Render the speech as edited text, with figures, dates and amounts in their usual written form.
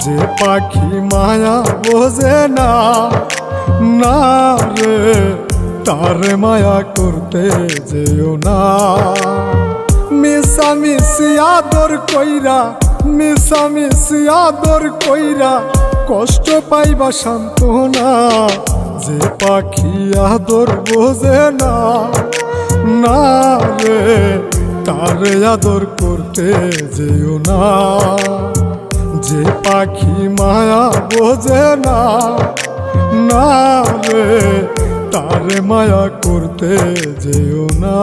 যে পাখি মায়া বোঝে না, না রে তারে মায়া করতে যেও না। মিশামিশি আদর কইরা, মিশামিশি আদর কইরা কষ্ট পাইবা সান্ত্বনা। যে পাখি আদর বোঝে না, না রে তারে আদর করতে যেও না। যে পাখি মায়া বোঝে না, না রে তারে মায়া করতে যেও না।